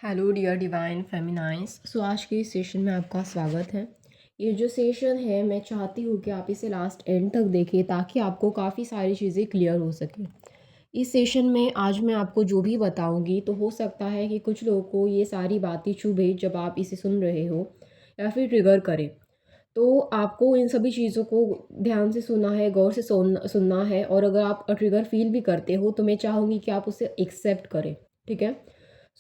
Hello dear divine feminines. So आज के इस सेशन में आपका स्वागत है। ये जो सेशन है मैं चाहती हूँ कि आप इसे लास्ट एंड तक देखें ताकि आपको काफ़ी सारी चीज़ें क्लियर हो सकें। इस सेशन में आज मैं आपको जो भी बताऊँगी तो हो सकता है कि कुछ लोगों को ये सारी बातें चुभे जब आप इसे सुन रहे हो या फिर ट्रिगर करें। तो आपको इन सभी चीज़ों को ध्यान से सुनना है, गौर से सुनना है, और अगर आप ट्रिगर फील भी करते हो तो मैं चाहूँगी कि आप उसे एक्सेप्ट करें। ठीक है।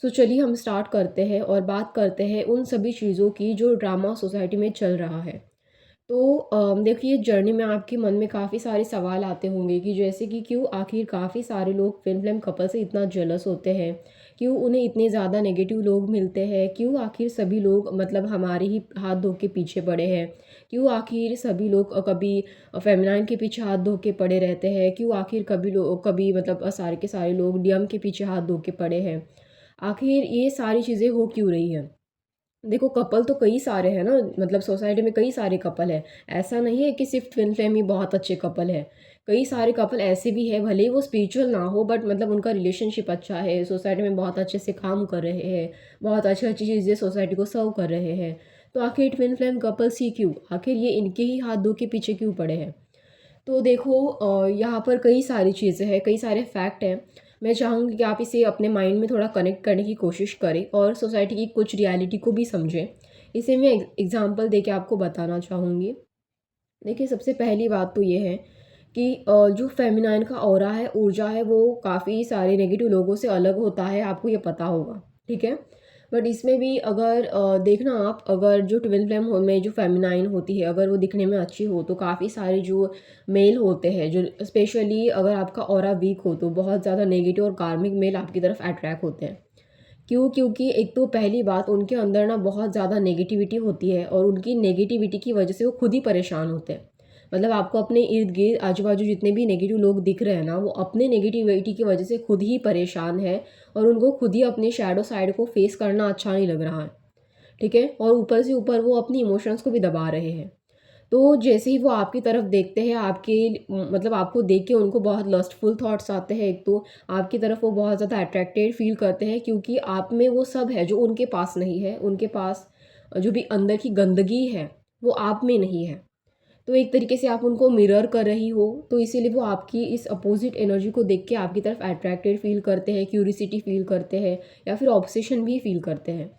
सो चलिए हम स्टार्ट करते हैं और बात करते हैं उन सभी चीज़ों की जो ड्रामा सोसाइटी में चल रहा है। तो देखिए, जर्नी में आपके मन में काफ़ी सारे सवाल आते होंगे कि जैसे कि क्यों आखिर काफ़ी सारे लोग फिल्म कपल से इतना जेलस होते हैं, क्यों उन्हें इतने ज़्यादा नेगेटिव लोग मिलते हैं, क्यों आखिर सभी लोग मतलब हमारे ही हाथ धो के पीछे पड़े हैं, क्यों आखिर सभी लोग कभी फेमिनाइन के पीछे हाथ धो के पड़े रहते हैं, क्यों आखिर कभी मतलब सारे के सारे लोग डीएम के पीछे हाथ धो के पड़े हैं। आखिर ये सारी चीज़ें हो क्यों रही हैं? देखो, कपल तो कई सारे हैं ना, मतलब सोसाइटी में कई सारे कपल हैं। ऐसा नहीं है कि सिर्फ ट्विन फ्लेम ही बहुत अच्छे कपल हैं। कई सारे कपल ऐसे भी हैं, भले ही वो स्पिरिचुअल ना हो, बट मतलब उनका रिलेशनशिप अच्छा है, सोसाइटी में बहुत अच्छे से काम कर रहे हैं, बहुत अच्छी अच्छी चीज़ें सोसाइटी को सर्व कर रहे हैं। तो आखिर ट्विन फ्लेम कपल्स ही क्यों? आखिर ये इनके ही हाथ धो के पीछे क्यों पड़े हैं? तो देखो, यहाँ पर कई सारी चीज़ें हैं, कई सारे फैक्ट हैं। मैं चाहूँगी कि आप इसे अपने माइंड में थोड़ा कनेक्ट करने की कोशिश करें और सोसाइटी की कुछ रियलिटी को भी समझें। इसे मैं एग्ज़ाम्पल देके आपको बताना चाहूँगी। देखिए, सबसे पहली बात तो ये है कि जो फेमिनाइन का ऑरा है, ऊर्जा है, वो काफ़ी सारे नेगेटिव लोगों से अलग होता है, आपको ये पता होगा। ठीक है। बट इसमें भी अगर देखना आप, अगर जो ट्विन फ्लेम में जो फेमिनाइन होती है, अगर वो दिखने में अच्छी हो तो काफ़ी सारे जो मेल होते हैं, जो स्पेशली अगर आपका ऑरा वीक हो तो बहुत ज़्यादा नेगेटिव और कार्मिक मेल आपकी तरफ अट्रैक्ट होते हैं। क्यों? क्योंकि एक तो पहली बात, उनके अंदर ना बहुत ज़्यादा नेगेटिविटी होती है और उनकी नेगेटिविटी की वजह से वो खुद ही परेशान होते हैं। मतलब आपको अपने इर्द गिर्द आजू बाजू जितने भी नेगेटिव लोग दिख रहे हैं ना, वो अपने नेगेटिविटी की वजह से खुद ही परेशान है और उनको खुद ही अपने शैडो साइड को फेस करना अच्छा नहीं लग रहा है। ठीक है। और ऊपर से ऊपर वो अपनी इमोशंस को भी दबा रहे हैं। तो जैसे ही वो आपकी तरफ देखते हैं, आपके मतलब आपको देख के उनको बहुत लस्टफुल थॉट्स आते हैं। एक तो आपकी तरफ वो बहुत ज़्यादा अट्रैक्टेड फील करते हैं क्योंकि आप में वो सब है जो उनके पास नहीं है। उनके पास जो भी अंदर की गंदगी है वो आप में नहीं है। तो एक तरीके से आप उनको मिरर कर रही हो, तो इसीलिए वो आपकी इस अपोजिट एनर्जी को देख के आपकी तरफ अट्रैक्टेड फील करते हैं, क्यूरिसिटी फील करते हैं या फिर ऑब्सेशन भी फील करते हैं।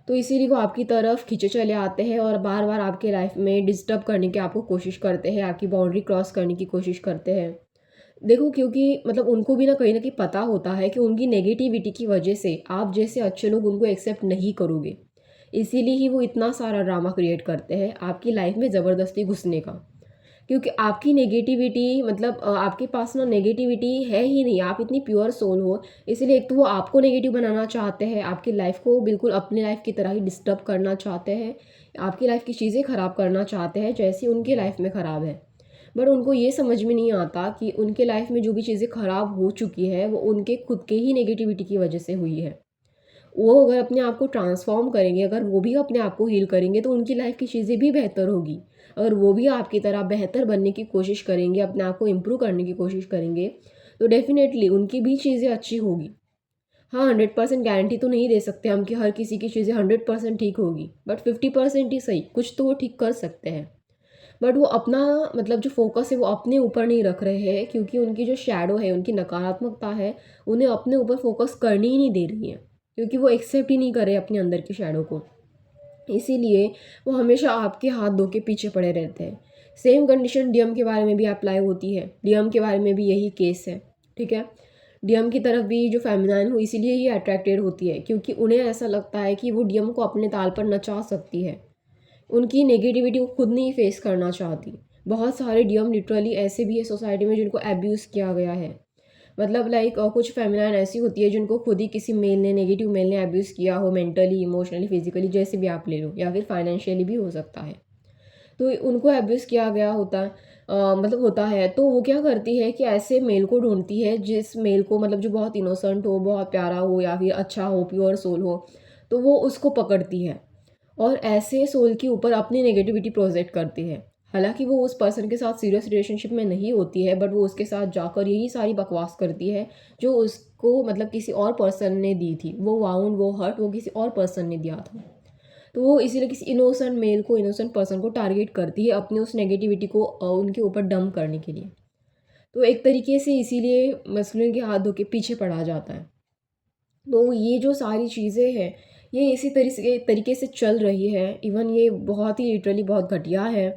तो इसीलिए वो आपकी तरफ खींचे चले आते हैं और बार बार आपके लाइफ में डिस्टर्ब करने की आपको कोशिश करते हैं, आपकी बाउंड्री क्रॉस करने की कोशिश करते हैं। देखो, क्योंकि मतलब उनको भी ना कहीं पता होता है कि उनकी नेगेटिविटी की वजह से आप जैसे अच्छे लोग उनको एक्सेप्ट नहीं करोगे। इसीलिए ही वो इतना सारा ड्रामा क्रिएट करते हैं आपकी लाइफ में ज़बरदस्ती घुसने का। क्योंकि आपकी नेगेटिविटी मतलब आपके पास ना नेगेटिविटी है ही नहीं, आप इतनी प्योर सोल हो। इसीलिए एक तो वो आपको नेगेटिव बनाना चाहते हैं, आपकी लाइफ को बिल्कुल अपनी लाइफ की तरह ही डिस्टर्ब करना चाहते हैं, आपकी लाइफ की चीज़ें ख़राब करना चाहते हैं जैसी उनकी लाइफ में ख़राब है। बट उनको ये समझ में नहीं आता कि उनके लाइफ में जो भी चीज़ें ख़राब हो चुकी है वो उनके खुद के ही नेगेटिविटी की वजह से हुई है। वो अगर अपने आप को ट्रांसफ़ॉर्म करेंगे, अगर वो भी अपने आप को हील करेंगे तो उनकी लाइफ़ की चीज़ें भी बेहतर होगी। अगर वो भी आपकी तरह बेहतर बनने की कोशिश करेंगे, अपने आप को इम्प्रूव करने की कोशिश करेंगे, तो डेफ़िनेटली उनकी भी चीज़ें अच्छी होगी। हाँ, 100% गारंटी तो नहीं दे सकते हम कि हर किसी की चीज़ें 100% ठीक होगी, बट 50% ही सही, कुछ तो वो ठीक कर सकते हैं। बट वो अपना मतलब जो फ़ोकस है वो अपने ऊपर नहीं रख रहे हैं क्योंकि उनकी जो शैडो है, उनकी नकारात्मकता है, उन्हें अपने ऊपर फ़ोकस करने ही नहीं दे रही है। क्योंकि वो एक्सेप्ट ही नहीं कर रहे अपने अंदर की शैडो को। इसीलिए वो हमेशा आपके हाथ धो के पीछे पड़े रहते हैं। सेम कंडीशन डीएम के बारे में भी अप्लाई होती है। डीएम के बारे में भी यही केस है। ठीक है। डीएम की तरफ भी जो फेमिनाइन हो इसीलिए ही अट्रैक्टेड होती है क्योंकि उन्हें ऐसा लगता है कि वो डीएम को अपने ताल पर नचा सकती है। उनकी नेगेटिविटी को खुद नहीं फेस करना चाहती। बहुत सारे डीएम लिटरली ऐसे भी है सोसाइटी में जिनको एब्यूज़ किया गया है। मतलब लाइक कुछ फेमिनाइन ऐसी होती है जिनको खुद ही किसी मेल ने, नेगेटिव मेल ने अब्यूज़ किया हो, मेंटली, इमोशनली, फिजिकली, जैसे भी आप ले लो, या फिर फाइनेंशियली भी हो सकता है। तो उनको अब्यूज़ किया गया होता है, मतलब होता है। तो वो क्या करती है कि ऐसे मेल को ढूंढती है जिस मेल को मतलब जो बहुत इनोसेंट हो, बहुत प्यारा हो या फिर अच्छा हो, प्योर सोल हो, तो वो उसको पकड़ती है और ऐसे सोल के ऊपर अपनी नेगेटिविटी प्रोजेक्ट करती है। हालांकि वो उस पर्सन के साथ सीरियस रिलेशनशिप में नहीं होती है, बट वो उसके साथ जाकर यही सारी बकवास करती है जो उस को मतलब किसी और पर्सन ने दी थी, वो वाउंड वो हर्ट वो किसी और पर्सन ने दिया था। तो वो इसीलिए किसी इनोसेंट मेल को इनोसेंट पर्सन को टारगेट करती है अपनी उस नेगेटिविटी को उनके ऊपर डंप करने के लिए। तो एक तरीके से इसीलिए मस्कुलिन के हाथ धो के पीछे पड़ा जाता है। तो ये जो सारी चीज़ें हैं ये इसी तरीके से चल रही है। इवन ये बहुत ही लिटरली बहुत घटिया है।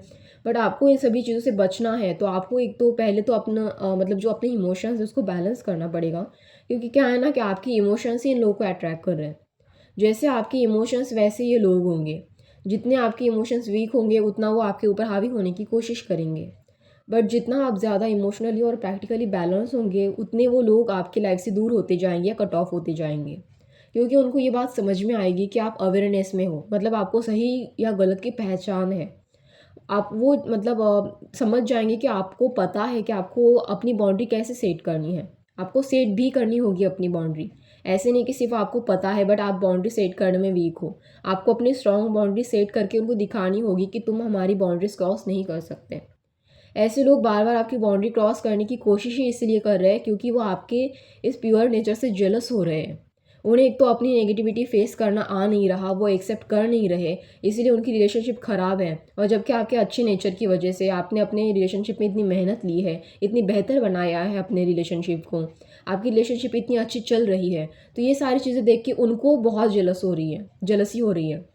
बट आपको इन सभी चीज़ों से बचना है तो आपको एक तो पहले तो अपना मतलब जो अपने इमोशंस है उसको बैलेंस करना पड़ेगा। क्योंकि क्या है ना कि आपके इमोशंस ही इन लोगों को अट्रैक्ट कर रहे हैं। जैसे आपके इमोशंस वैसे ये लोग होंगे। जितने आपके इमोशंस वीक होंगे उतना वो आपके ऊपर हावी होने की कोशिश करेंगे। बट जितना आप ज़्यादा इमोशनली और प्रैक्टिकली बैलेंस होंगे उतने वो लोग आपकी लाइफ से दूर होते जाएंगे या कट ऑफ होते जाएंगे। क्योंकि उनको ये बात समझ में आएगी कि आप अवेयरनेस में हो, मतलब आपको सही या गलत की पहचान है। आप वो मतलब समझ जाएंगे कि आपको पता है कि आपको अपनी बाउंड्री कैसे सेट करनी है। आपको सेट भी करनी होगी अपनी बाउंड्री। ऐसे नहीं कि सिर्फ आपको पता है बट आप बाउंड्री सेट करने में वीक हो। आपको अपनी स्ट्रॉन्ग बाउंड्री सेट करके उनको दिखानी होगी कि तुम हमारी बाउंड्रीज क्रॉस नहीं कर सकते। ऐसे लोग बार बार आपकी बाउंड्री क्रॉस करने की कोशिश ही इसलिए कर रहे हैं क्योंकि वो आपके इस प्योर नेचर से जेलस हो रहे हैं। उन्हें एक तो अपनी नेगेटिविटी फेस करना आ नहीं रहा, वो एक्सेप्ट कर नहीं रहे, इसीलिए उनकी रिलेशनशिप ख़राब है। और जबकि आपके अच्छे नेचर की वजह से आपने अपने रिलेशनशिप में इतनी मेहनत ली है, इतनी बेहतर बनाया है अपने रिलेशनशिप को, आपकी रिलेशनशिप इतनी अच्छी चल रही है, तो ये सारी चीज़ें देख के उनको बहुत जेलस हो रही है, जेलसी हो रही है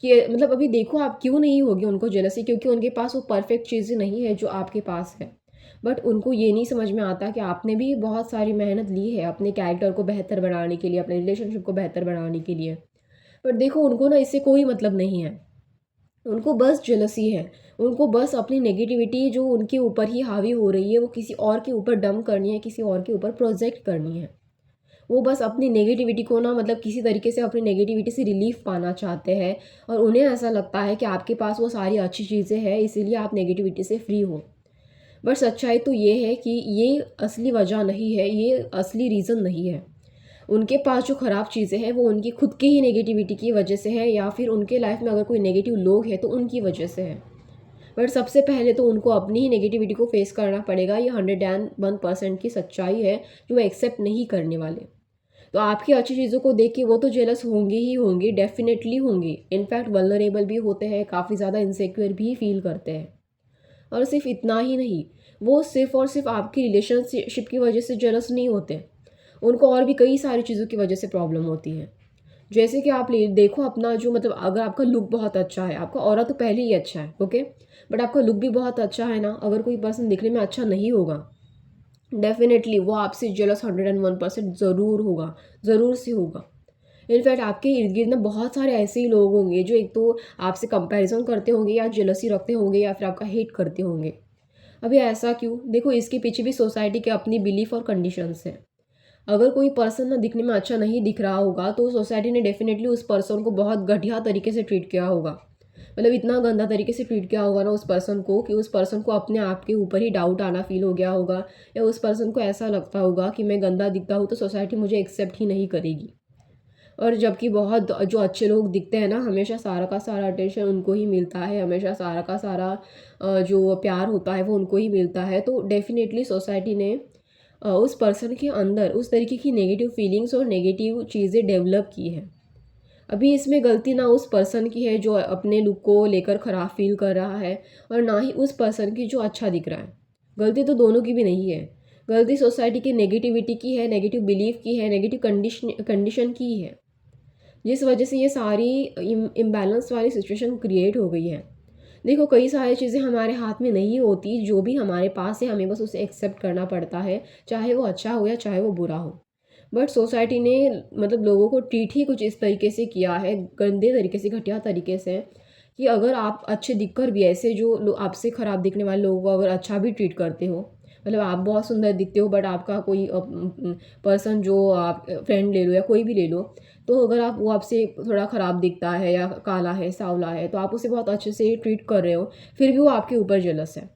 कि मतलब अभी देखो आप क्यों नहीं होगी उनको जेलसी, क्योंकि उनके पास वो परफेक्ट चीज़ें नहीं है जो आपके पास है। बट उनको ये नहीं समझ में आता कि आपने भी बहुत सारी मेहनत ली है अपने कैरेक्टर को बेहतर बनाने के लिए, अपने रिलेशनशिप को बेहतर बनाने के लिए। बट देखो उनको ना इससे कोई मतलब नहीं है। उनको बस जेलसी है। उनको बस अपनी नेगेटिविटी जो उनके ऊपर ही हावी हो रही है वो किसी और के ऊपर डंप करनी है, किसी और के ऊपर प्रोजेक्ट करनी है। वो बस अपनी नेगेटिविटी को ना मतलब किसी तरीके से अपनी नेगेटिविटी से रिलीफ पाना चाहते हैं। और उन्हें ऐसा लगता है कि आपके पास वो सारी अच्छी चीज़ें हैं इसीलिए आप नेगेटिविटी से फ्री हो। बट सच्चाई तो ये है कि ये असली वजह नहीं है, ये असली रीज़न नहीं है। उनके पास जो ख़राब चीज़ें हैं वो उनकी खुद की ही नेगेटिविटी की वजह से है, या फिर उनके लाइफ में अगर कोई नेगेटिव लोग हैं तो उनकी वजह से है। बट सबसे पहले तो उनको अपनी ही नेगेटिविटी को फेस करना पड़ेगा। ये 101% की सच्चाई है जो वो एक्सेप्ट नहीं करने वाले। तो आपकी अच्छी चीज़ों को देख के वो तो जेलस होंगे ही होंगे, डेफिनेटली होंगे। इनफैक्ट वल्नरेबल भी होते हैं, काफ़ी ज़्यादा इनसिक्योर भी फील करते हैं। और सिर्फ इतना ही नहीं, वो सिर्फ और सिर्फ आपकी रिलेशनशिप की वजह से जेलस नहीं होते। उनको और भी कई सारी चीज़ों की वजह से प्रॉब्लम होती है। जैसे कि आप ले देखो अपना जो मतलब अगर आपका लुक बहुत अच्छा है, आपका ऑरा तो पहले ही अच्छा है, ओके, बट आपका लुक भी बहुत अच्छा है ना, अगर कोई पर्सन दिखने में अच्छा नहीं होगा डेफिनेटली वो आपसे जेलस 101% ज़रूर होगा, ज़रूर से होगा। इनफैक्ट आपके इर्द गिर्द में बहुत सारे ऐसे ही लोग होंगे जो एक तो आपसे कंपैरिजन करते होंगे या जेलसी रखते होंगे या फिर आपका हेट करते होंगे। अभी ऐसा क्यों? देखो इसके पीछे भी सोसाइटी के अपनी बिलीफ और कंडीशंस हैं। अगर कोई पर्सन ना दिखने में अच्छा नहीं दिख रहा होगा तो सोसाइटी ने डेफिनेटली उस पर्सन को बहुत घटिया तरीके से ट्रीट किया होगा। मतलब इतना गंदा तरीके से ट्रीट किया होगा ना उस पर्सन को कि उस पर्सन को अपने आप के ऊपर ही डाउट आना फ़ील हो गया होगा, या उस पर्सन को ऐसा लगता होगा कि मैं गंदा दिखता हूँ तो सोसाइटी मुझे एक्सेप्ट ही नहीं करेगी। और जबकि बहुत जो अच्छे लोग दिखते हैं ना, हमेशा सारा का सारा अटेंशन उनको ही मिलता है, हमेशा सारा का सारा जो प्यार होता है वो उनको ही मिलता है। तो डेफिनेटली सोसाइटी ने उस पर्सन के अंदर उस तरीके की नेगेटिव फीलिंग्स और नेगेटिव चीज़ें डेवलप की हैं। अभी इसमें गलती ना उस पर्सन की है जो अपने लुक को लेकर ख़राब फील कर रहा है, और ना ही उस पर्सन की जो अच्छा दिख रहा है। गलती तो दोनों की भी नहीं है। गलती सोसाइटी की नेगेटिविटी की है, नेगेटिव बिलीफ की है, नेगेटिव कंडीशन की है, जिस वजह से ये सारी इम्बैलेंस वाली सिचुएशन क्रिएट हो गई है। देखो कई सारी चीज़ें हमारे हाथ में नहीं होती, जो भी हमारे पास है हमें बस उसे एक्सेप्ट करना पड़ता है, चाहे वो अच्छा हो या चाहे वो बुरा हो। बट सोसाइटी ने मतलब लोगों को ट्रीट ही कुछ इस तरीके से किया है, गंदे तरीके से, घटिया तरीके से, कि अगर आप अच्छे दिखकर भी ऐसे जो आपसे ख़राब दिखने वाले लोगों को अगर अच्छा भी ट्रीट करते हो, मतलब आप बहुत सुंदर दिखते हो बट आपका कोई पर्सन जो आप फ्रेंड ले लो या कोई भी ले लो, तो अगर आप वो आपसे थोड़ा ख़राब दिखता है या काला है, सांवला है, तो आप उसे बहुत अच्छे से ट्रीट कर रहे हो, फिर भी वो आपके ऊपर जेलस है।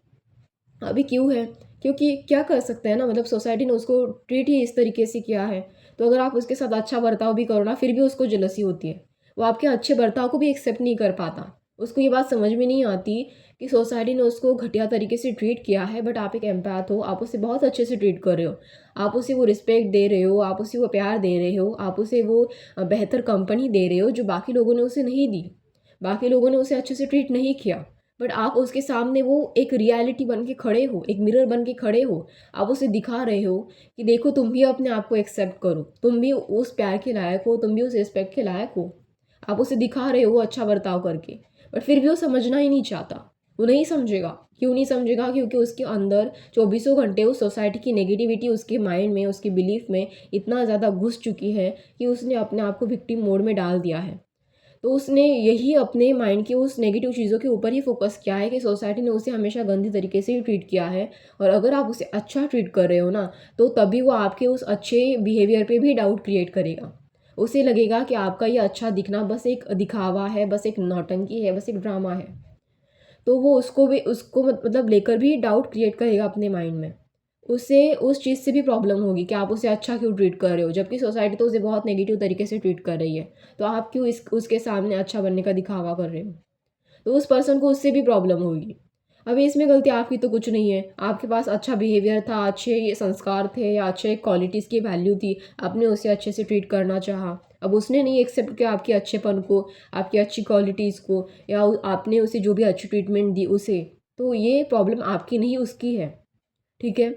अभी क्यों है? क्योंकि क्या कर सकते हैं ना, मतलब सोसाइटी ने उसको ट्रीट ही इस तरीके से किया है। तो अगर आप उसके साथ अच्छा बर्ताव भी करो ना, फिर भी उसको जेलसी होती है। वो आपके अच्छे बर्ताव को भी एक्सेप्ट नहीं कर पाता। उसको ये बात समझ में नहीं आती कि सोसाइटी ने उसको घटिया तरीके से ट्रीट किया है, बट आप एक एम्पैथ हो, आप उसे बहुत अच्छे से ट्रीट कर रहे हो, आप उसे वो रिस्पेक्ट दे रहे हो, आप उसे वो प्यार दे रहे हो, आप उसे वो बेहतर कंपनी दे रहे हो जो बाकी लोगों ने उसे नहीं दी। बाकी लोगों ने उसे अच्छे से ट्रीट नहीं किया, बट आप उसके सामने वो एक रियलिटी बन के खड़े हो, एक मिरर बन के खड़े हो। आप उसे दिखा रहे हो कि देखो तुम भी अपने आप को एक्सेप्ट करो, तुम भी उस प्यार के लायक हो, तुम भी उस रिस्पेक्ट के लायक हो। आप उसे दिखा रहे हो अच्छा बर्ताव करके, बट फिर भी वो समझना ही नहीं चाहता। वो नहीं समझेगा। क्यों नहीं समझेगा? क्योंकि उसके अंदर चौबीसों घंटे उस सोसाइटी की नेगेटिविटी उसके माइंड में, उसके बिलीफ में इतना ज़्यादा घुस चुकी है कि उसने अपने आप को विक्टिम मोड में डाल दिया है। तो उसने यही अपने माइंड की उस नेगेटिव चीज़ों के ऊपर ही फोकस किया है कि सोसाइटी ने उसे हमेशा गंदी तरीके से ही ट्रीट किया है। और अगर आप उसे अच्छा ट्रीट कर रहे हो ना, तो तभी वो आपके उस अच्छे बिहेवियर पे भी डाउट क्रिएट करेगा। उसे लगेगा कि आपका ये अच्छा दिखना बस एक दिखावा है, बस एक नौटंकी है, बस एक ड्रामा है। तो वो उसको मतलब लेकर भी डाउट क्रिएट करेगा अपने माइंड में। उसे उस चीज़ से भी प्रॉब्लम होगी कि आप उसे अच्छा क्यों ट्रीट कर रहे हो, जबकि सोसाइटी तो उसे बहुत नेगेटिव तरीके से ट्रीट कर रही है। तो आप क्यों उसके सामने अच्छा बनने का दिखावा कर रहे हो? तो उस पर्सन को उससे भी प्रॉब्लम होगी। अभी इसमें गलती आपकी तो कुछ नहीं है। आपके पास अच्छा बिहेवियर था, अच्छे ये संस्कार थे या अच्छे क्वालिटीज़ की वैल्यू थी, आपने उसे अच्छे से ट्रीट करना चाहा। अब उसने नहीं एक्सेप्ट किया आपके अच्छेपन को, आपकी अच्छी क्वालिटीज़ को, या आपने उसे जो भी अच्छी ट्रीटमेंट दी उसे। तो ये प्रॉब्लम आपकी नहीं, उसकी है। ठीक है?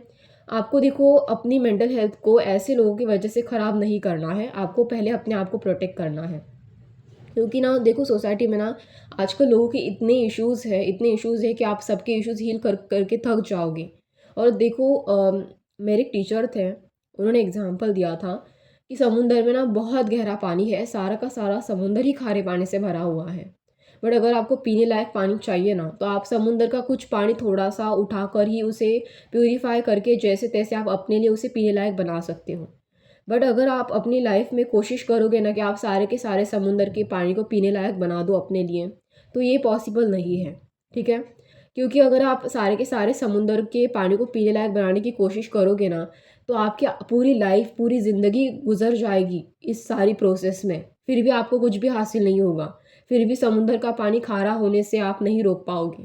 आपको देखो अपनी मेंटल हेल्थ को ऐसे लोगों की वजह से ख़राब नहीं करना है, आपको पहले अपने आप को प्रोटेक्ट करना है। क्योंकि ना देखो सोसाइटी में ना आजकल लोगों के इतने इश्यूज़ है कि आप सबके इश्यूज़ हील करके थक जाओगे। और देखो मेरे एक टीचर थे, उन्होंने एग्ज़ाम्पल दिया था कि समुंदर में ना बहुत गहरा पानी है, सारा का सारा समुंदर ही खारे पानी से भरा हुआ है। बट अगर आपको पीने लायक पानी चाहिए ना, तो आप समुंदर का कुछ पानी थोड़ा-सा उठाकर ही उसे प्यूरीफाई करके जैसे-तैसे आप अपने लिए उसे पीने लायक बना सकते हो। बट अगर आप अपनी लाइफ में कोशिश करोगे ना कि आप सारे के सारे समुंदर के पानी को पीने लायक बना दो अपने लिए, तो ये पॉसिबल नहीं है। ठीक है? क्योंकि अगर आप सारे के सारे समुंदर के पानी को पीने लायक बनाने की कोशिश करोगे ना, तो आपकी पूरी लाइफ, पूरी ज़िंदगी गुज़र जाएगी इस सारी प्रोसेस में। फिर भी आपको कुछ भी हासिल नहीं होगा। फिर भी समुंदर का पानी खारा होने से आप नहीं रोक पाओगे।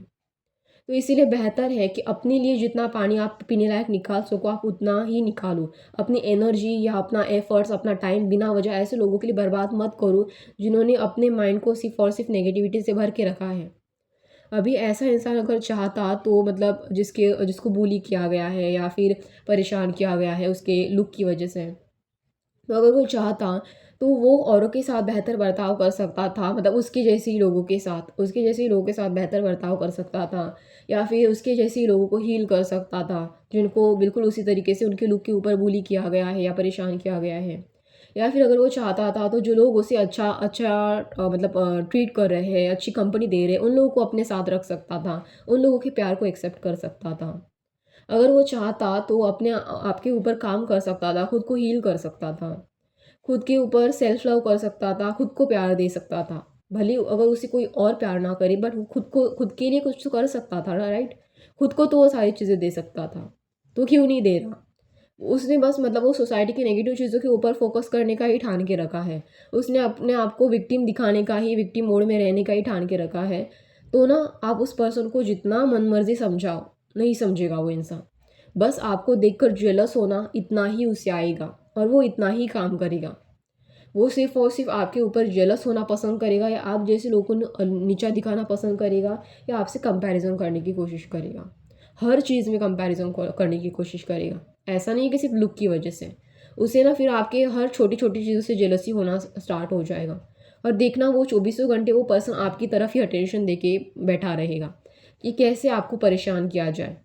तो इसीलिए बेहतर है कि अपने लिए जितना पानी आप पीने लायक निकाल सको, आप उतना ही निकालो। अपनी एनर्जी या अपना एफर्ट्स, अपना टाइम बिना वजह ऐसे लोगों के लिए बर्बाद मत करो, जिन्होंने अपने माइंड को सिर्फ़ और सिर्फ़ नेगेटिविटी से भर के रखा है। अभी ऐसा इंसान अगर चाहता तो मतलब जिसको बुली किया गया है या फिर परेशान किया गया है उसके लुक की वजह से, तो अगर वो चाहता तो वो औरों के साथ बेहतर बर्ताव कर सकता था, मतलब उसके जैसे ही लोगों के साथ बेहतर बर्ताव कर सकता था, या फिर उसके जैसे ही लोगों को हील कर सकता था जिनको बिल्कुल उसी तरीके से उनके लुक के ऊपर बुली किया गया है या परेशान किया गया है। या फिर अगर वो चाहता था तो जो लोग उसे अच्छा अच्छा मतलब ट्रीट कर रहे हैं, अच्छी कंपनी दे रहे हैं, उन लोगों को अपने साथ रख सकता था, उन लोगों के प्यार को एक्सेप्ट कर सकता था। अगर वो चाहता तो अपने आपके ऊपर काम कर सकता था, खुद को हील कर सकता था, खुद के ऊपर सेल्फ लव कर सकता था, खुद को प्यार दे सकता था। भले अगर उसे कोई और प्यार ना करे, बट वो खुद के लिए कुछ तो कर सकता था ना, राइट? खुद को तो वो सारी चीज़ें दे सकता था, तो क्यों नहीं दे रहा? उसने बस मतलब वो सोसाइटी की नेगेटिव चीज़ों के ऊपर फोकस करने का ही ठान के रखा है। उसने अपने आप को विक्टिम दिखाने का ही, विक्टिम मोड में रहने का ही ठान के रखा है। तो ना आप उस पर्सन को जितना मनमर्जी समझाओ, नहीं समझेगा वो इंसान। बस आपको देखकर जेलस होना इतना ही उसे आएगा और वो इतना ही काम करेगा। वो सिर्फ़ और सिर्फ़ आपके ऊपर जेलस होना पसंद करेगा, या आप जैसे लोगों को नीचा दिखाना पसंद करेगा, या आपसे कंपैरिज़न करने की कोशिश करेगा। हर चीज़ में कंपैरिज़न करने की कोशिश करेगा। ऐसा नहीं है कि सिर्फ लुक की वजह से। उसे ना फिर आपके हर छोटी-छोटी चीज़ों से जेलसी होना स्टार्ट हो जाएगा। और देखना वो चौबीसों घंटे वो पर्सन आपकी तरफ ही अटेंशन देके बैठा रहेगा कि कैसे आपको परेशान किया जाए।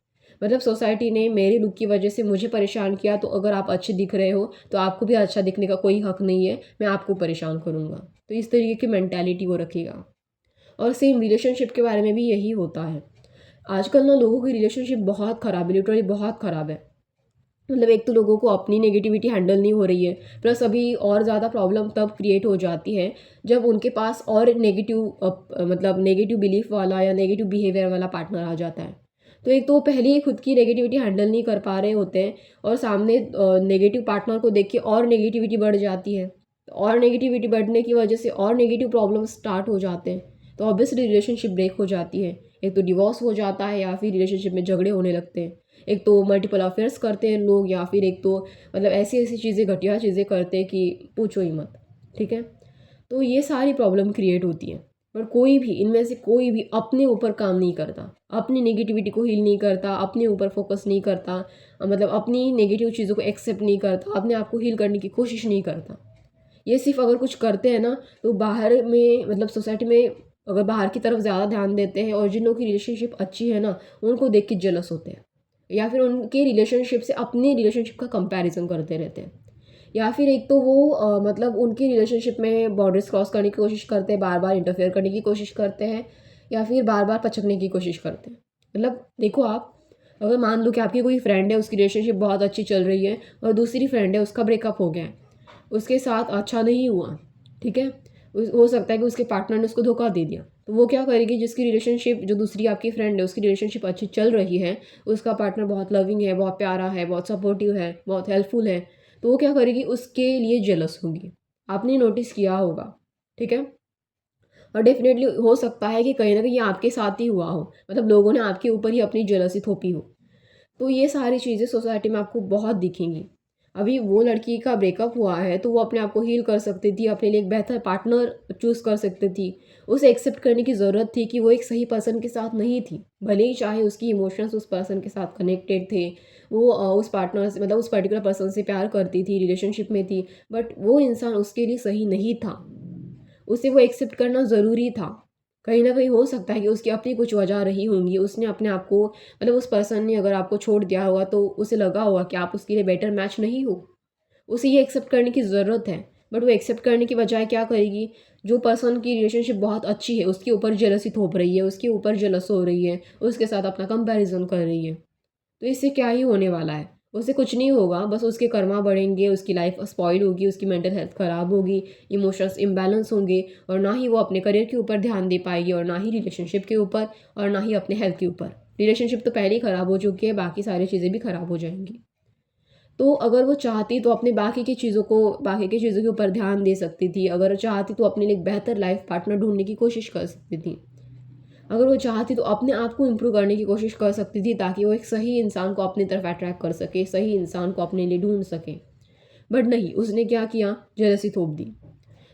मतलब सोसाइटी ने मेरे लुक की वजह से मुझे परेशान किया, तो अगर आप अच्छे दिख रहे हो तो आपको भी अच्छा दिखने का कोई हक नहीं है, मैं आपको परेशान करूँगा। तो इस तरीके की मेंटालिटी वो रखेगा। और सेम रिलेशनशिप के बारे में भी यही होता है। आजकल ना लोगों की रिलेशनशिप बहुत ख़राब है, लिटरली बहुत ख़राब है। मतलब एक तो लोगों को अपनी नेगेटिविटी हैंडल नहीं हो रही है, प्लस अभी और ज़्यादा प्रॉब्लम तब क्रिएट हो जाती है जब उनके पास और नेगेटिव मतलब नेगेटिव बिलीफ वाला या नेगेटिव बिहेवियर वाला पार्टनर आ जाता है। तो एक तो वो पहले ही खुद की नेगेटिविटी हैंडल नहीं कर पा रहे होते हैं, और सामने नेगेटिव पार्टनर को देख के और नेगेटिविटी बढ़ जाती है। और नेगेटिविटी बढ़ने की वजह से और नेगेटिव प्रॉब्लम स्टार्ट हो जाते हैं। तो ऑब्वियसली रिलेशनशिप ब्रेक हो जाती है। एक तो डिवोर्स हो जाता है या फिर रिलेशनशिप में झगड़े होने लगते हैं। एक तो मल्टीपल अफेयर्स करते हैं लोग, या फिर एक तो मतलब ऐसी ऐसी चीज़ें, घटिया चीज़ें करते हैं कि पूछो ही मत। ठीक है, तो ये सारी प्रॉब्लम क्रिएट होती है। पर कोई भी इनमें से कोई भी अपने ऊपर काम नहीं करता, अपनी नेगेटिविटी को हील नहीं करता, अपने ऊपर फोकस नहीं करता, मतलब अपनी नेगेटिव चीज़ों को एक्सेप्ट नहीं करता, अपने आप को हील करने की कोशिश नहीं करता। ये सिर्फ अगर कुछ करते हैं ना तो बाहर में, मतलब सोसाइटी में अगर बाहर की तरफ ज़्यादा ध्यान देते हैं, और जिन लोगों की रिलेशनशिप अच्छी है ना उनको देख के जेलस होते हैं, या फिर उनके रिलेशनशिप से अपने रिलेशनशिप का कंपैरिजन करते रहते हैं। या फिर एक तो वो मतलब उनकी रिलेशनशिप में बाउंड्रीज क्रॉस करने की कोशिश करते हैं, बार बार इंटरफेयर करने की कोशिश करते हैं, या फिर बार बार पचकने की कोशिश करते हैं। मतलब देखो, आप अगर मान लो कि आपकी कोई फ्रेंड है, उसकी रिलेशनशिप बहुत अच्छी चल रही है, और दूसरी फ्रेंड है उसका ब्रेकअप हो गया है, उसके साथ अच्छा नहीं हुआ, ठीक है, हो सकता है कि उसके पार्टनर ने उसको धोखा दे दिया, तो वो क्या करेगी, जिसकी रिलेशनशिप, जो दूसरी आपकी फ्रेंड है उसकी रिलेशनशिप अच्छी चल रही है, उसका पार्टनर बहुत लविंग है, बहुत प्यारा है, बहुत सपोर्टिव है, बहुत हेल्पफुल है, तो वो क्या करेगी, उसके लिए जेलस होगी। आपने नोटिस किया होगा, ठीक है। और डेफिनेटली हो सकता है कि कहीं ना कहीं ये आपके साथ ही हुआ हो, मतलब लोगों ने आपके ऊपर ही अपनी जेलसी थोपी हो। तो ये सारी चीज़ें सोसाइटी में आपको बहुत दिखेंगी। अभी वो लड़की का ब्रेकअप हुआ है तो वो अपने आप को हील कर सकती थी, अपने लिए एक बेहतर पार्टनर चूज़ कर सकती थी। उसे एक्सेप्ट करने की ज़रूरत थी कि वो एक सही पर्सन के साथ नहीं थी, भले ही चाहे उसकी इमोशंस उस पर्सन के साथ कनेक्टेड थे, वो उस पार्टनर से, मतलब उस पर्टिकुलर पर्सन से प्यार करती थी, रिलेशनशिप में थी, बट वो इंसान उसके लिए सही नहीं था। उसे वो एक्सेप्ट करना ज़रूरी था। कहीं न कहीं हो सकता है कि उसकी अपनी कुछ वजह रही होंगी, उसने अपने आप को, मतलब उस पर्सन ने अगर आपको छोड़ दिया होगा तो उसे लगा होगा कि आप उसके लिए बेटर मैच नहीं हो। उसे ये एक्सेप्ट करने की ज़रूरत है, बट वो एक्सेप्ट करने की बजाय क्या करेगी, जो पर्सन की रिलेशनशिप बहुत अच्छी है उसके ऊपर जेलसी थोप रही है, उसके ऊपर जेलस हो रही है, उसके साथ अपना कंपैरिज़न कर रही है। तो इससे क्या ही होने वाला है, उससे कुछ नहीं होगा, बस उसके कर्मा बढ़ेंगे, उसकी लाइफ स्पॉइल होगी, उसकी मेंटल हेल्थ ख़राब होगी, इमोशंस इम्बैलेंस होंगे, और ना ही वो अपने करियर के ऊपर ध्यान दे पाएगी, और ना ही रिलेशनशिप के ऊपर, और ना ही अपने हेल्थ के ऊपर। रिलेशनशिप तो पहले ही ख़राब हो चुकी है, बाकी सारी चीज़ें भी ख़राब हो जाएंगी। तो अगर वो चाहती तो अपने बाकी की चीज़ों के ऊपर ध्यान दे सकती थी, अगर चाहती तो अपने लिए एक बेहतर लाइफ पार्टनर ढूंढने की कोशिश कर सकती थी, अगर वो चाहती तो अपने आप को इम्प्रूव करने की कोशिश कर सकती थी, ताकि वो एक सही इंसान को अपनी तरफ अट्रैक्ट कर सके, सही इंसान को अपने लिए ढूंढ सके। बट नहीं, उसने क्या किया, जेलसी थोप दी।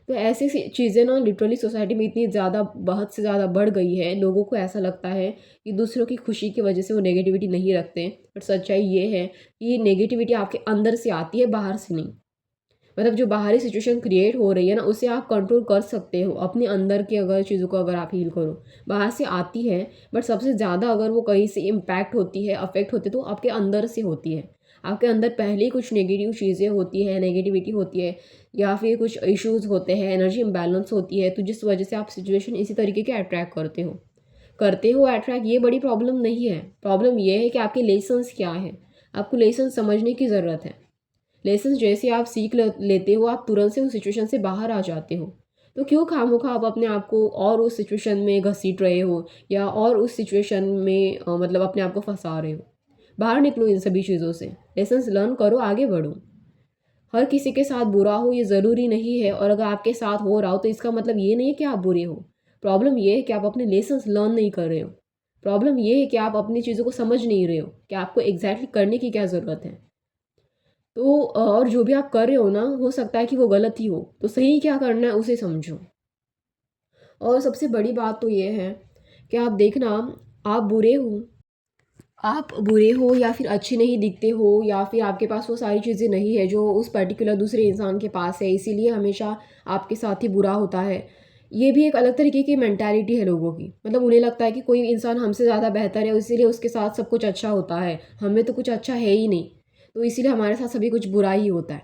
तो ऐसी चीज़ें ना लिटरली सोसाइटी में इतनी ज़्यादा, बहुत से ज़्यादा बढ़ गई है, लोगों को ऐसा लगता है कि दूसरों की खुशी की वजह से वो नेगेटिविटी नहीं रखते, बट सच्चाई ये है कि ये नेगेटिविटी आपके अंदर से आती है, बाहर से नहीं। मतलब जो बाहरी सिचुएशन क्रिएट हो रही है ना, उसे आप कंट्रोल कर सकते हो, अपने अंदर की अगर चीज़ों को अगर आप हील करो। बाहर से आती है, बट सबसे ज़्यादा अगर वो कहीं से इम्पैक्ट होती है, अफेक्ट होती है, तो आपके अंदर से होती है। आपके अंदर पहले ही कुछ नेगेटिव चीज़ें होती है, नेगेटिविटी होती है, या फिर कुछ इश्यूज़ होते हैं, एनर्जी इम्बैलेंस होती है, तो जिस वजह से आप सिचुएशन इसी तरीके के अट्रैक्ट करते हो अट्रैक्ट। ये बड़ी प्रॉब्लम नहीं है, प्रॉब्लम ये है कि आपके लेसन्स क्या है, आपको लेसन समझने की ज़रूरत है। लेसन जैसे आप सीख लेते हो, आप तुरंत से उस सिचुएशन से बाहर आ जाते हो। तो क्यों खामोखा आप अपने आप को और उस सिचुएशन में घसीट रहे हो, या और उस सिचुएशन में मतलब अपने आप को फंसा रहे हो। बाहर निकलो इन सभी चीज़ों से, लेसन्स लर्न करो, आगे बढ़ो। हर किसी के साथ बुरा हो ये ज़रूरी नहीं है, और अगर आपके साथ हो रहा हो तो इसका मतलब ये नहीं है कि आप बुरे हो। प्रॉब्लम ये है कि आप अपने लेसन्स लर्न नहीं कर रहे हो। प्रॉब्लम ये है कि आप अपनी चीज़ों को समझ नहीं रहे हो कि आपको एग्जैक्टली करने की क्या ज़रूरत है। तो और जो भी आप कर रहे हो ना, हो सकता है कि वो गलत ही हो, तो सही क्या करना है उसे समझो। और सबसे बड़ी बात तो ये है कि आप देखना, आप बुरे हो, या फिर अच्छे नहीं दिखते हो, या फिर आपके पास वो सारी चीज़ें नहीं है जो उस पर्टिकुलर दूसरे इंसान के पास है, इसीलिए हमेशा आपके साथ ही बुरा होता है। ये भी एक अलग तरीके की मेंटालिटी है लोगों की, मतलब उन्हें लगता है कि कोई इंसान हमसे ज़्यादा बेहतर है, इसीलिए उसके साथ सब कुछ अच्छा होता है, हमें तो कुछ अच्छा है ही नहीं, तो इसीलिए हमारे साथ सभी कुछ बुरा ही होता है।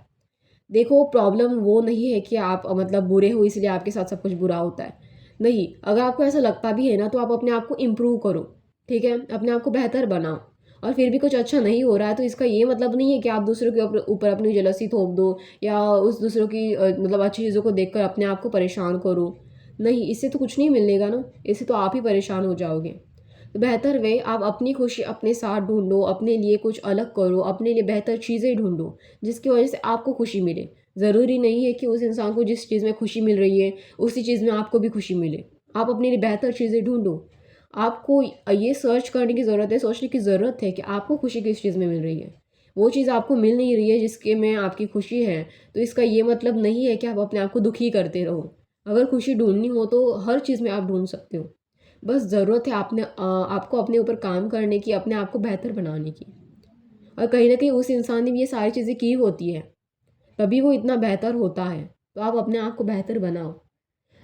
देखो, प्रॉब्लम वो नहीं है कि आप मतलब बुरे हो इसलिए आपके साथ सब कुछ बुरा होता है। नहीं, अगर आपको ऐसा लगता भी है ना, तो आप अपने आप को इम्प्रूव करो, ठीक है? अपने आप को बेहतर बनाओ। और फिर भी कुछ अच्छा नहीं हो रहा है तो इसका ये मतलब नहीं है कि आप दूसरों के ऊपर अपनी जेलसी थोप दो, या उस दूसरों की मतलब अच्छी चीज़ों को देखकर अपने आप को परेशान करो। नहीं, इससे तो कुछ नहीं मिलेगा ना, इससे तो आप ही परेशान हो जाओगे। तो बेहतर वे आप अपनी खुशी अपने साथ ढूँढो, अपने लिए कुछ अलग करो, अपने लिए बेहतर चीज़ें ढूँढो, जिसकी वजह से आपको खुशी मिले। ज़रूरी नहीं है कि उस इंसान को जिस चीज़ में खुशी मिल रही है, उसी चीज़ में आपको भी खुशी मिले। आप अपने लिए बेहतर चीज़ें ढूँढो। आपको ये सर्च करने की ज़रूरत है, सोचने की ज़रूरत है कि आपको खुशी किस चीज़ में मिल रही है। वो चीज़ आपको मिल नहीं रही है जिसके में आपकी खुशी है, तो इसका ये मतलब नहीं है कि आप अपने आप को दुखी करते रहो। अगर खुशी ढूँढनी हो तो हर चीज़ में आप ढूँढ सकते हो। बस ज़रूरत है आपको अपने ऊपर काम करने की, अपने आप को बेहतर बनाने की। और कहीं न कहीं उस इंसान ने भी ये सारी चीज़ें की होती है, तभी वो इतना बेहतर होता है। तो आप अपने आप को बेहतर बनाओ।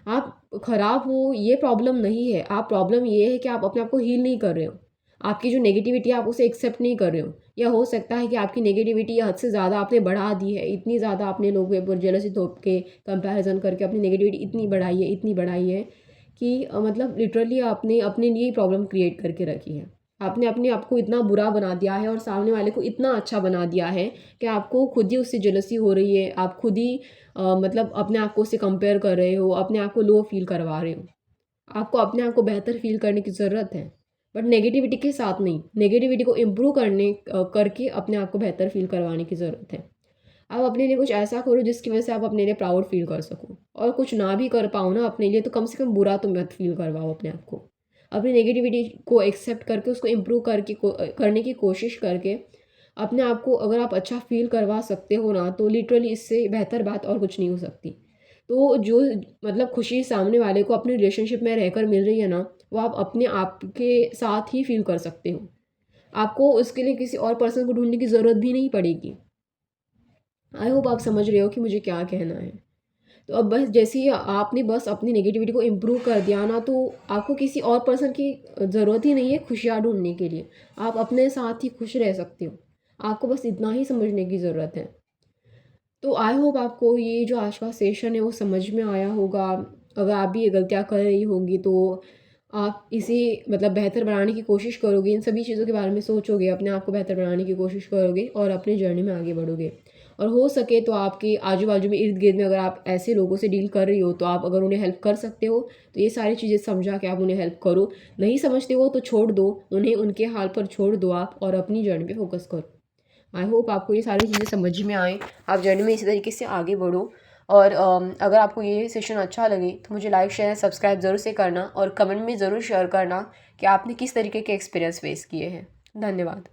आप खराब हो ये प्रॉब्लम नहीं है, आप प्रॉब्लम ये है कि आप अपने आप को हील नहीं कर रहे हो। आपकी जो नेगेटिविटी है आप उसे एक्सेप्ट नहीं कर रहे हो। या हो सकता है कि आपकी नेगेटिविटी हद से ज़्यादा आपने बढ़ा दी है, इतनी ज़्यादा आपने लोगों के ऊपर जेलसी थोप के, कंपैरिज़न करके अपनी नेगेटिविटी इतनी बढ़ाई है कि मतलब लिटरली आपने अपने लिए ही प्रॉब्लम क्रिएट करके रखी है। आपने अपने आप को इतना बुरा बना दिया है और सामने वाले को इतना अच्छा बना दिया है कि आपको खुद ही उससे जेलसी हो रही है, आप खुद ही मतलब अपने आप को उससे कंपेयर कर रहे हो, अपने आप को लो फील करवा रहे हो। आपको अपने आप को बेहतर फील करने की ज़रूरत है, बट नेगेटिविटी के साथ नहीं। नेगेटिविटी को इम्प्रूव करके अपने आप को बेहतर फील करवाने की ज़रूरत है। आप अपने लिए कुछ ऐसा करो जिसकी वजह से आप अपने लिए प्राउड फील कर सको, और कुछ ना भी कर पाओ ना अपने लिए, तो कम से कम बुरा तो मत फील करवाओ अपने आप को। अपनी नेगेटिविटी को एक्सेप्ट करके उसको इम्प्रूव करने की कोशिश करके अपने आप को अगर आप अच्छा फ़ील करवा सकते हो ना, तो लिटरली इससे बेहतर बात और कुछ नहीं हो सकती। तो जो मतलब खुशी सामने वाले को अपने रिलेशनशिप में रहकर मिल रही है ना, वो आप अपने आप के साथ ही फ़ील कर सकते हो। आपको उसके लिए किसी और पर्सन को ढूँढने की ज़रूरत भी नहीं पड़ेगी। आई होप आप समझ रहे हो कि मुझे क्या कहना है। तो अब बस जैसे ही आपने बस अपनी नेगेटिविटी को इम्प्रूव कर दिया ना, तो आपको किसी और पर्सन की ज़रूरत ही नहीं है खुशियाँ ढूँढने के लिए। आप अपने साथ ही खुश रह सकते हो। आपको बस इतना ही समझने की ज़रूरत है। तो आई होप आपको ये जो आज का सेशन है वो समझ में आया होगा। अगर आप भी ये गलतियाँ कर रही होंगी तो आप इसे मतलब बेहतर बनाने की कोशिश करोगे, इन सभी चीज़ों के बारे में सोचोगे, अपने आप को बेहतर बनाने की कोशिश करोगे और अपनी जर्नी में आगे बढ़ोगे। और हो सके तो आपके आजू-बाजू में, इर्द-गिर्द में अगर आप ऐसे लोगों से डील कर रही हो, तो आप अगर उन्हें हेल्प कर सकते हो, तो ये सारी चीज़ें समझा के आप उन्हें हेल्प करो। नहीं समझते हो तो छोड़ दो, उन्हें उनके हाल पर छोड़ दो आप और अपनी जर्नी पे फ़ोकस करो। आई होप आपको ये सारी चीज़ें समझ में आएँ, आप जर्नी में इसी तरीके से आगे बढ़ो। और अगर आपको ये सेशन अच्छा लगे तो मुझे लाइक, शेयर, सब्सक्राइब ज़रूर से करना और कमेंट में ज़रूर शेयर करना कि आपने किस तरीके के एक्सपीरियंस फेस किए हैं। धन्यवाद।